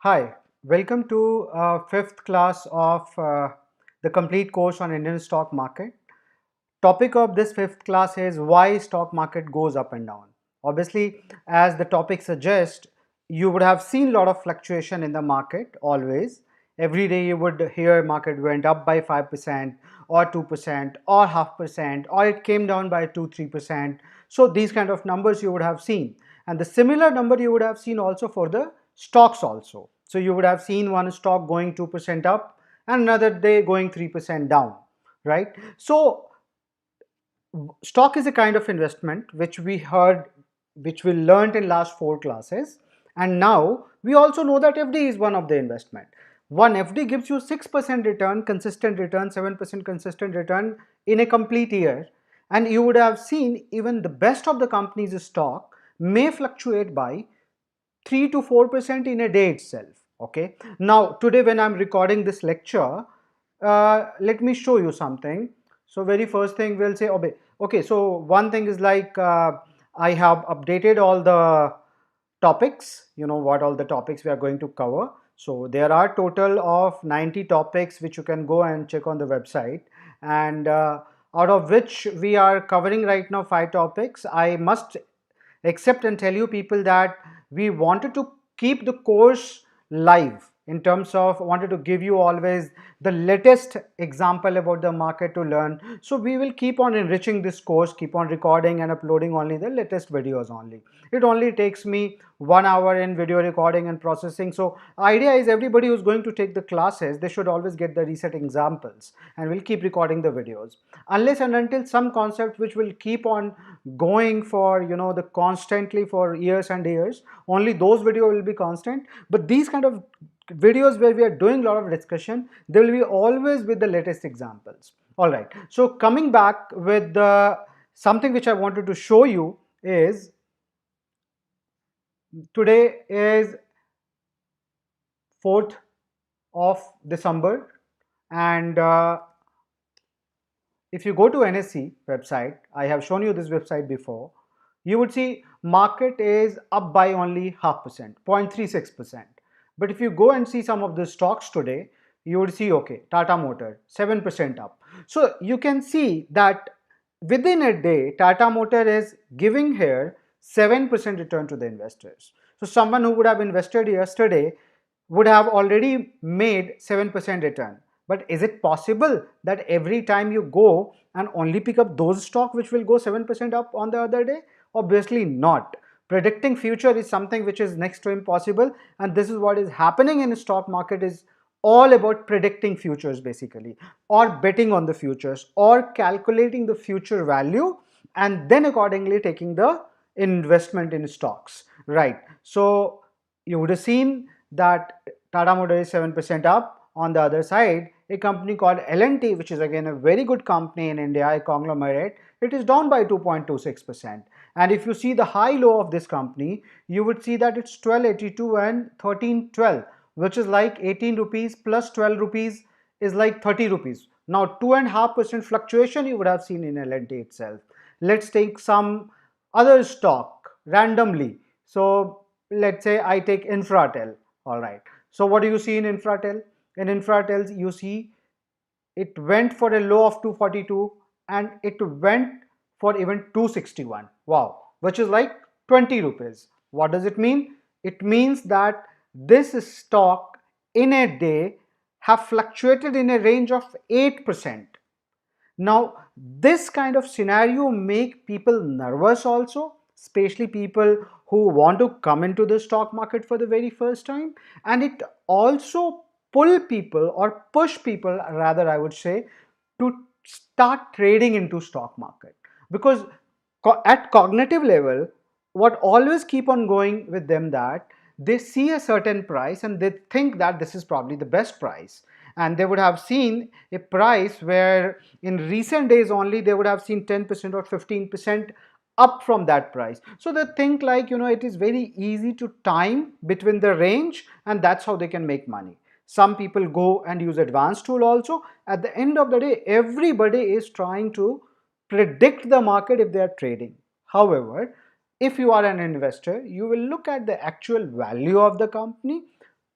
Hi, welcome to fifth class of the complete course on Indian stock market. Topic of this fifth class is why stock market goes up and down. Obviously, as the topic suggests, you would have seen a lot of fluctuation in the market always. Every day you would hear market went up by 5% or 2% or half percent or it came down by 2-3%. So these kind of numbers you would have seen. And the similar number you would have seen also for the stocks also. So you would have seen one stock going 2% up and another day going 3% down, right? So stock is a kind of investment which we learned in last four classes, and now we also know that FD is one of the investment. One FD gives you 6% return, consistent return, 7% consistent return in a complete year, and you would have seen even the best of the company's stock may fluctuate by 3 to 4% in a day itself. Okay, now today when I'm recording this lecture, let me show you something. So very first thing we'll say, okay, so one thing is like I have updated all the topics, you know what all the topics we are going to cover. So there are total of 90 topics which you can go and check on the website, and out of which we are covering right now 5 topics. I must accept and tell you people that we wanted to keep the course live, in terms of wanted to give you always the latest example about the market to learn. So we will keep on enriching this course, keep on recording and uploading only the latest videos only. It only takes me 1 hour in video recording and processing. So idea is everybody who's going to take the classes, they should always get the reset examples, and we'll keep recording the videos unless and until some concept which will keep on going for the constantly for years and years. Only those video will be constant, but these kind of videos where we are doing a lot of discussion, they will be always with the latest examples. All right, so coming back with the something which I wanted to show you is, today is 4th of December, and if you go to NSE website, I have shown you this website before, you would see market is up by only half percent, 0.36%. But if you go and see some of the stocks today, you would see, okay, Tata Motor 7% up. So you can see that within a day, Tata Motor is giving here 7% return to the investors. So someone who would have invested yesterday would have already made 7% return. But is it possible that every time you go and only pick up those stock which will go 7% up on the other day? Obviously not. Predicting future is something which is next to impossible, and this is what is happening in stock market, is all about predicting futures basically, or betting on the futures, or calculating the future value and then accordingly taking the investment in stocks, right? So you would have seen that Tata Motor is 7% up. On the other side, a company called L&T, which is again a very good company in India, a conglomerate, it is down by 2.26%. And if you see the high low of this company, you would see that it's 1282 and 1312, which is like 18 rupees plus 12 rupees is like 30 rupees. Now 2.5% fluctuation you would have seen in L&T itself. Let's take some other stock randomly. So let's say I take Infratel. All right. So what do you see in Infratel? In Infratel, you see it went for a low of 242 and it went for even 261. Wow, which is like 20 rupees. What does it mean? It means that this stock in a day have fluctuated in a range of 8%. Now, this kind of scenario make people nervous also, especially people who want to come into the stock market for the very first time, and it also pull people or push people rather, I would say, to start trading into stock market, because at cognitive level, what always keep on going with them, that they see a certain price and they think that this is probably the best price, and they would have seen a price where in recent days only they would have seen 10% or 15% up from that price. So they think like, it is very easy to time between the range, and that's how they can make money. Some people go and use advanced tool also. At the end of the day, everybody is trying to predict the market if they are trading. However, if you are an investor, you will look at the actual value of the company,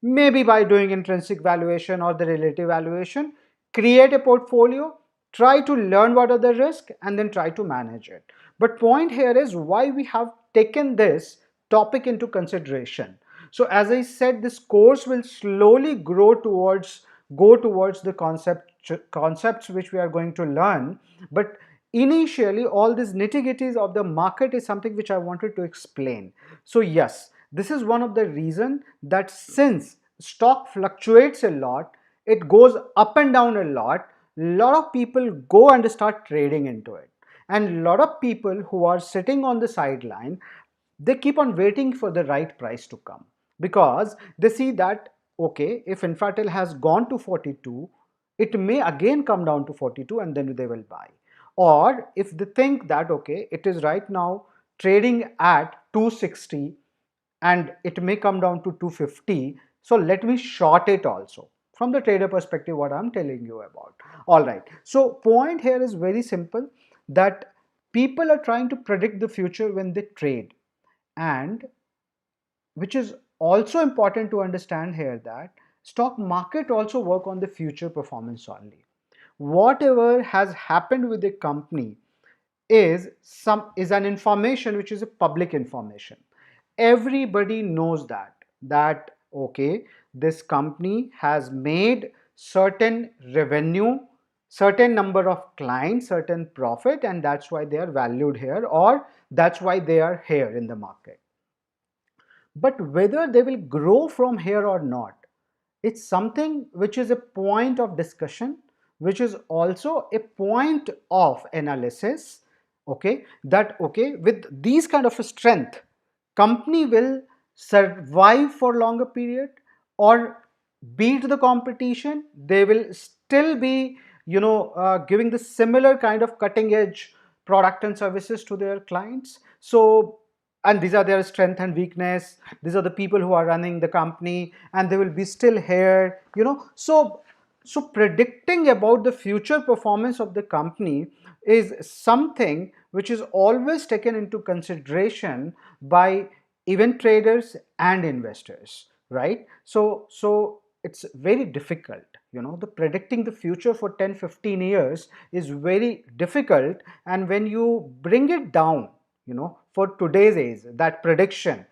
maybe by doing intrinsic valuation or the relative valuation, create a portfolio, try to learn what are the risks, and then try to manage it. But point here is why we have taken this topic into consideration. So as I said, this course will slowly go towards the concepts which we are going to learn, but initially all these nitty-gritties of the market is something which I wanted to explain. So yes, this is one of the reason that since stock fluctuates a lot, it goes up and down a lot of people go and start trading into it, and a lot of people who are sitting on the sideline, they keep on waiting for the right price to come, because they see that okay, if Infratel has gone to 42, it may again come down to 42 and then they will buy. Or if they think that okay, it is right now trading at 260 and it may come down to 250, so let me short it also. From the trader perspective, what I'm telling you about. All right, so point here is very simple, that people are trying to predict the future when they trade, and which is also important to understand here, that stock market also work on the future performance only. Whatever has happened with the company is an information which is a public information. Everybody knows that okay, this company has made certain revenue, certain number of clients, certain profit, and that's why they are valued here, or that's why they are here in the market. But whether they will grow from here or not, it's something which is a point of discussion, which is also a point of analysis. Okay, that okay, with these kind of a strength, company will survive for longer period or beat the competition. They will still be, giving the similar kind of cutting edge product and services to their clients. So, and these are their strength and weakness, these are the people who are running the company, and they will be still here, so predicting about the future performance of the company is something which is always taken into consideration by even traders and investors, right? So it's very difficult, the predicting the future for 10-15 years is very difficult. And when you bring it down, for today's age, that prediction,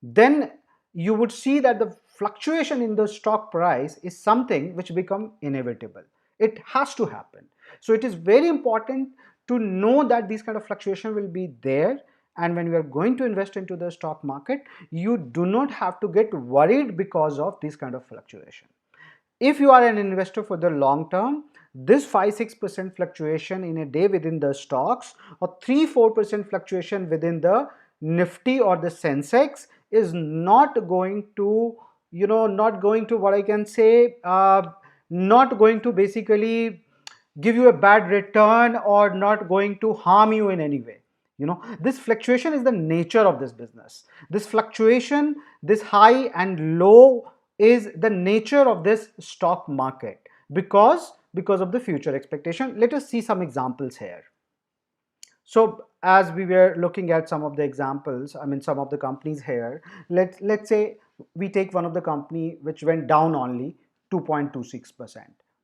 then you would see that the fluctuation in the stock price is something which become inevitable. It has to happen. So it is very important to know that these kind of fluctuation will be there, and when you are going to invest into the stock market, you do not have to get worried because of this kind of fluctuation. If you are an investor for the long term, this 5-6% fluctuation in a day within the stocks, or 3-4% fluctuation within the Nifty or the Sensex is not going to, not going to, what I can say, not going to basically give you a bad return or not going to harm you in any way. This fluctuation is the nature of this business. This fluctuation, this high and low, is the nature of this stock market, because of the future expectation. Let us see some examples here. So as we were looking at some of the examples, I mean some of the companies here, let's say we take one of the company which went down only 2.26%,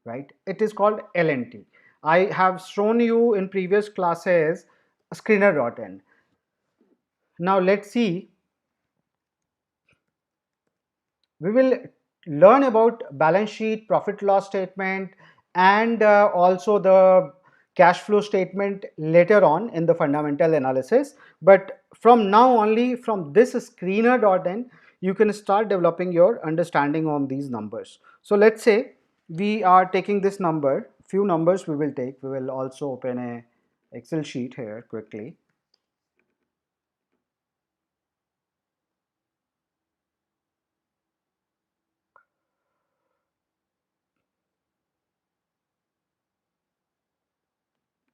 right? It is called L&T. I have shown you in previous classes screener.in. Now let's see, we will learn about balance sheet, profit loss statement, and also the cash flow statement later on in the fundamental analysis. But from now only, from this screener.in, you can start developing your understanding on these numbers. So let's say we are taking this number, few numbers we will take. We will also open a Excel sheet here quickly.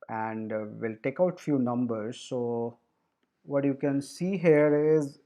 And we'll take out few numbers. So what you can see here is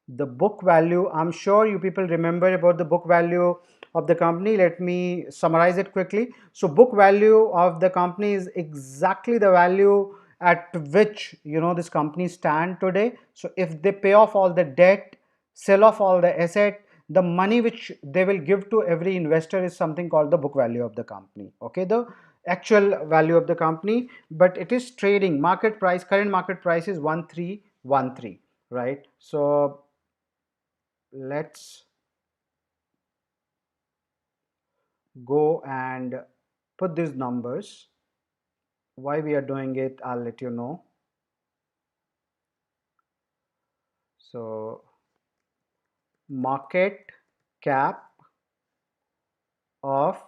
the book value. I'm sure you people remember about the book value of the company. Let me summarize it quickly. So book value of the company is exactly the value at which this company stand today. So if they pay off all the debt, sell off all the asset, the money which they will give to every investor is something called the book value of the company. Okay, the actual value of the company, but it is trading market price. Current market price is 1313, right? So let's go and put these numbers. Why we are doing it, I'll let you know. So market cap of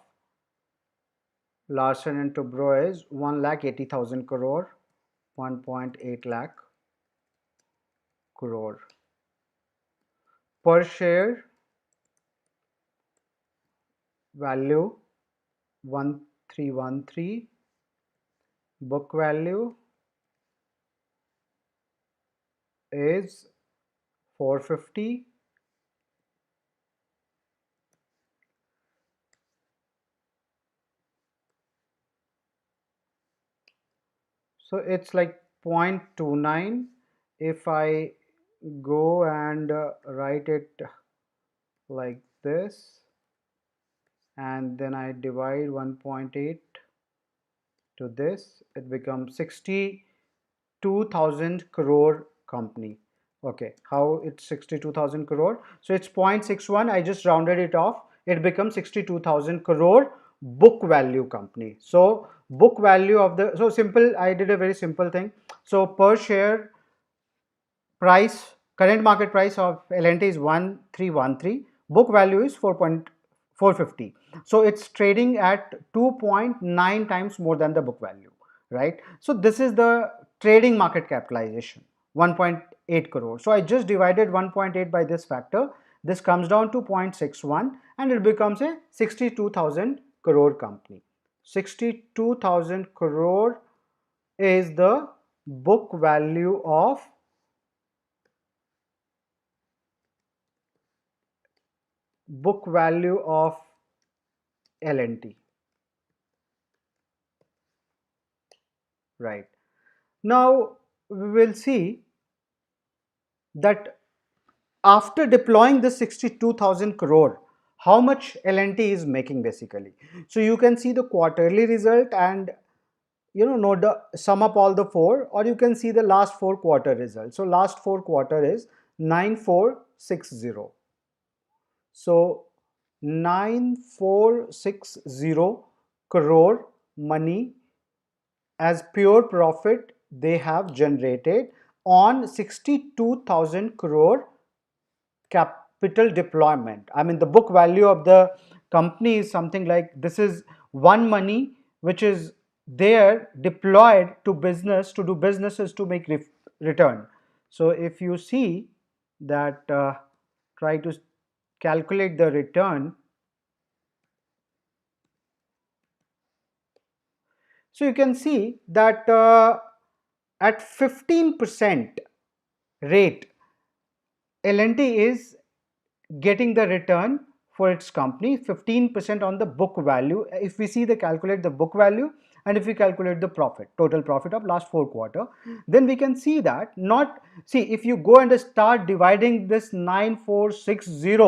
Larsen and Toubro is 1,80,000 crore, 1.8 lakh crore. Per share value 1313, book value is 450. So it's like 0.29. If I go and write it like this, and then I divide 1.8 to this, it becomes 62,000 crore company. Okay, how it's 62,000 crore? So it's 0.61. I just rounded it off. It becomes 62,000 crore book value company. So book value of the, so simple, I did a very simple thing. So per share price, current market price of L&T is 1313, book value is 4.450. So it's trading at 2.9 times more than the book value, right? So this is the trading market capitalization, 1.8 crore. So I just divided 1.8 by this factor. This comes down to 0.61 and it becomes a 62,000 crore company. 62,000 crore is the book value of L&T, right? Now we will see that after deploying this 62,000 crore, how much L&T is making basically. So you can see the quarterly result and note the sum up all the four, or you can see the last 4 quarter results. So last 4 quarter is 9460. So 9460 crore money as pure profit they have generated on 62,000 crore capital deployment. I mean, the book value of the company is something like this is one money which is there deployed to business, to do businesses, to make return. So if you see that, try to calculate the return. So you can see that at 15% rate, L&T is getting the return for its company 15% on the book value. If we see the calculate the book value and if we calculate the profit, total profit of last 4 quarter, then we can see that not, see, if you go and start dividing this 9460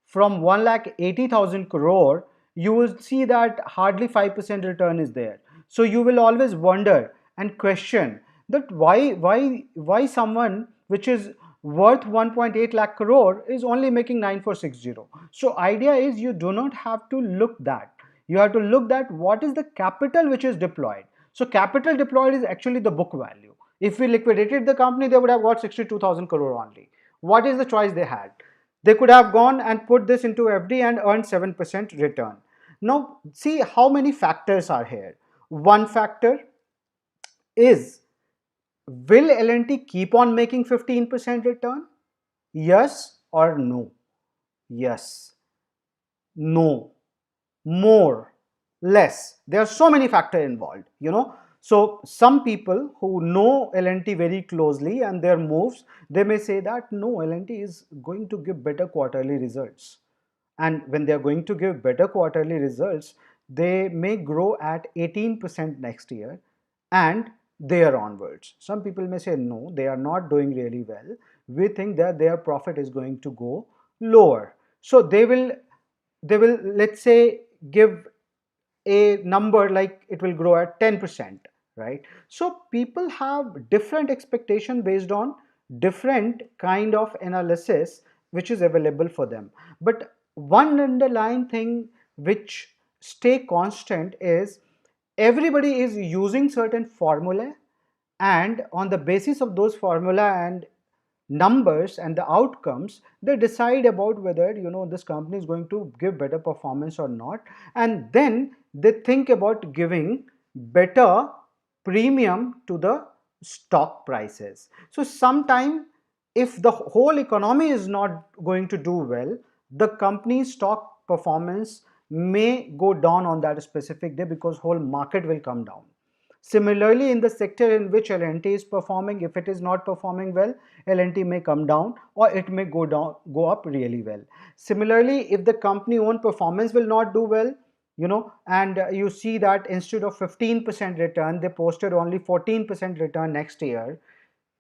from 1,80,000 crore, you will see that hardly 5% return is there. So you will always wonder and question that why someone which is worth 1.8 lakh crore is only making 9460. So idea is you do not have to look that. You have to look at what is the capital which is deployed. So capital deployed is actually the book value. If we liquidated the company, they would have got 62,000 crore only. What is the choice they had? They could have gone and put this into FD and earned 7% return. Now see how many factors are here. One factor is, will L&T keep on making 15% return? Yes or no? Yes, no, more, less. There are so many factors involved, So some people who know L&T very closely and their moves, they may say that no, L&T is going to give better quarterly results. And when they are going to give better quarterly results, they may grow at 18% next year and there onwards. Some people may say no, they are not doing really well. We think that their profit is going to go lower. So they will let's say give a number like it will grow at 10%, right? So people have different expectation based on different kind of analysis which is available for them. But one underlying thing which stay constant is everybody is using certain formula, and on the basis of those formula and numbers and the outcomes, they decide about whether this company is going to give better performance or not, and then they think about giving better premium to the stock prices. So sometime, if the whole economy is not going to do well, the company's stock performance may go down on that specific day because whole market will come down. Similarly, in the sector in which L&T is performing, if it is not performing well, L&T may come down or it may go up really well. Similarly, if the company own performance will not do well, and you see that instead of 15% return, they posted only 14% return next year,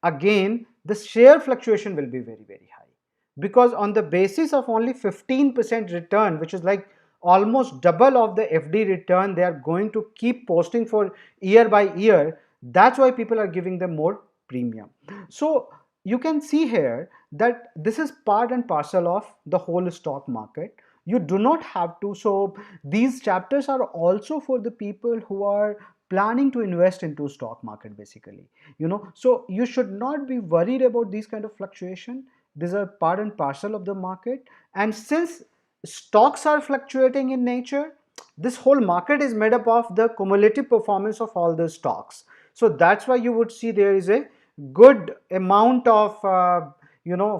again the share fluctuation will be very, very high, because on the basis of only 15% return, which is like almost double of the FD return they are going to keep posting for year by year, that's why people are giving them more premium. So you can see here that this is part and parcel of the whole stock market. You do not have to. So these chapters are also for the people who are planning to invest into stock market, basically. So you should not be worried about these kind of fluctuation. These are part and parcel of the market, and since stocks are fluctuating in nature, this whole market is made up of the cumulative performance of all the stocks. So that's why you would see there is a good amount of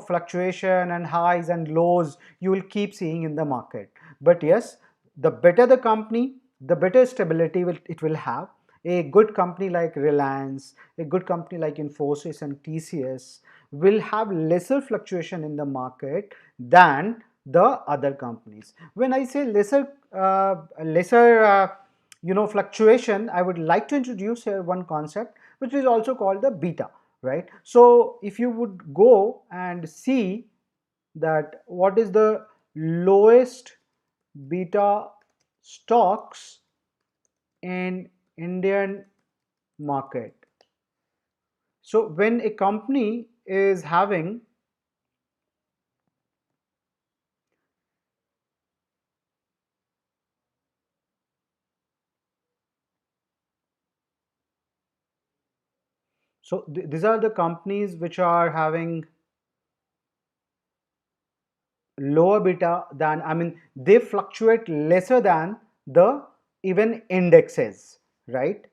fluctuation and highs and lows you will keep seeing in the market. But yes, the better the company, the better stability it will have. A good company like Reliance, a good company like Infosys and TCS will have lesser fluctuation in the market than the other companies. When I say lesser fluctuation, I would like to introduce here one concept which is also called the beta, right? So if you would go and see that what is the lowest beta stocks in Indian market. So when a company is having these are the companies which are having lower beta than, I mean, they fluctuate lesser than the even indexes, right?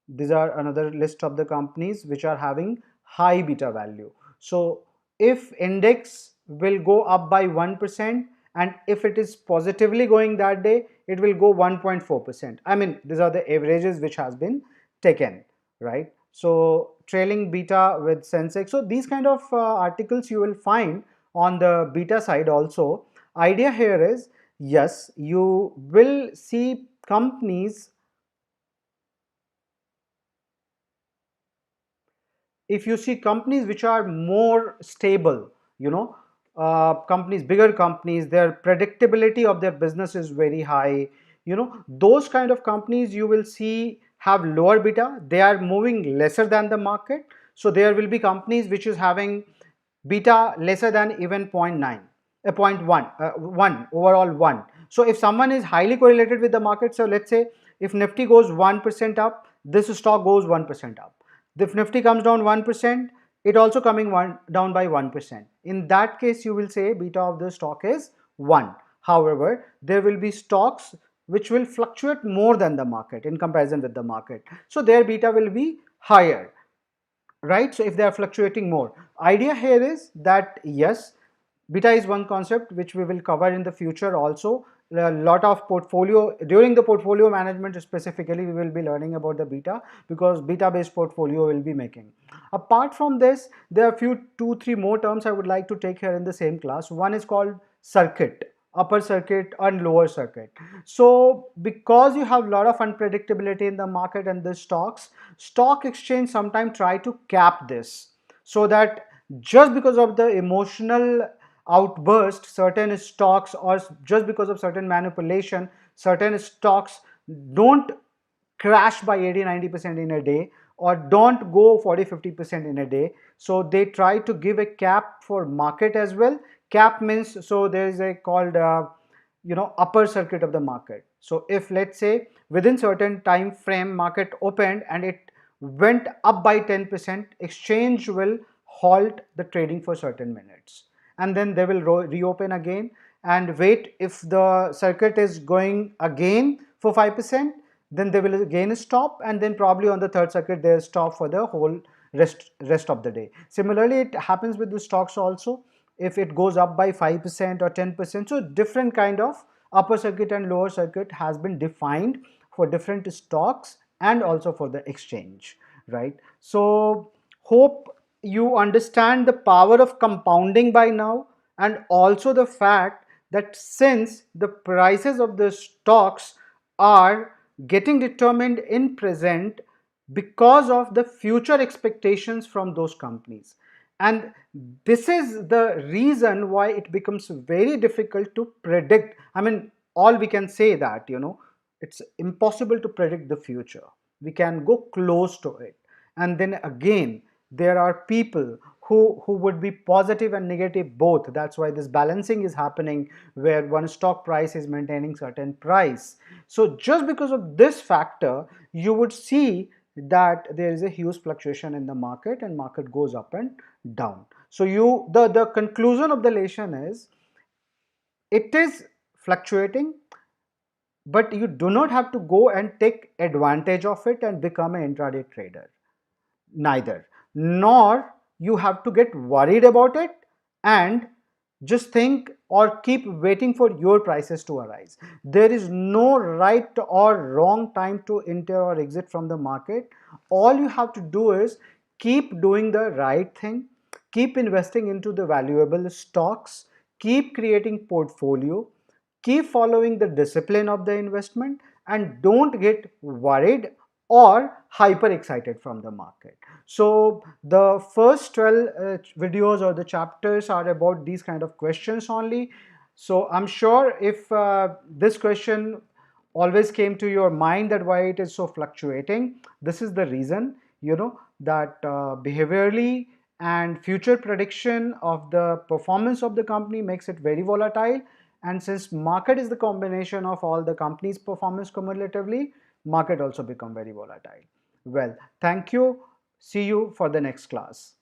These are another list of the companies which are having high beta value. So if index will go up by 1%, and if it is positively going that day, it will go 1.4%. I mean, these are the averages which has been taken, right? So trailing beta with Sensex. So these kind of articles you will find on the beta side also. Idea here is, yes, you will see companies. If you see companies which are more stable, companies, bigger companies, their predictability of their business is very high, those kind of companies you will see have lower beta. They are moving lesser than the market. So there will be companies which is having beta lesser than even zero point 0.9, a 0.1, 1 overall 1. So if someone is highly correlated with the market, so let's say if Nifty goes 1% up, this stock goes 1% up. If Nifty comes down 1%, it also coming down by 1%. In that case, you will say beta of the stock is 1. However, there will be stocks which will fluctuate more than the market in comparison with the market. So their beta will be higher, right? So if they are fluctuating more, idea here is that yes, beta is one concept which we will cover in the future also. A lot of portfolio, during the portfolio management specifically, we will be learning about the beta, because beta based portfolio will be making. Apart from this, there are few 2-3 more terms I would like to take here in the same class. One is called circuit, upper circuit and lower circuit. So because you have a lot of unpredictability in the market and the stocks, stock exchange sometimes try to cap this, so that just because of the emotional outburst, certain stocks, or just because of certain manipulation, certain stocks don't crash by 80-90% in a day, or don't go 40-50% in a day. So they try to give a cap for market as well. Cap means, so there is a called upper circuit of the market. So if, let's say, within certain time frame market opened and it went up by 10%, exchange will halt the trading for certain minutes, and then they will reopen again and wait. If the circuit is going again for 5%, then they will again stop, and then probably on the third circuit they'll stop for the whole rest of the day. Similarly, it happens with the stocks also. If it goes up by 5% or 10%, so different kind of upper circuit and lower circuit has been defined for different stocks and also for the exchange, right? So hope you understand the power of compounding by now, and also the fact that since the prices of the stocks are getting determined in present because of the future expectations from those companies, and this is the reason why it becomes very difficult to predict. I mean, all we can say that, it's impossible to predict the future. We can go close to it, and then again there are people who would be positive and negative both. That's why this balancing is happening, where one stock price is maintaining certain price. So just because of this factor, you would see that there is a huge fluctuation in the market, and market goes up and down. So the conclusion of the lesson is, it is fluctuating, but you do not have to go and take advantage of it and become an intraday trader, neither. Nor you have to get worried about it and just think or keep waiting for your prices to arise. There is no right or wrong time to enter or exit from the market. All you have to do is keep doing the right thing, keep investing into the valuable stocks, keep creating portfolio, keep following the discipline of the investment, and don't get worried or hyper excited from the market. So the first 12 videos or the chapters are about these kind of questions only. So I'm sure if this question always came to your mind, that why it is so fluctuating, this is the reason, that behaviorally and future prediction of the performance of the company makes it very volatile. And since market is the combination of all the companies' performance cumulatively, market also become very volatile. Well, thank you. See you for the next class.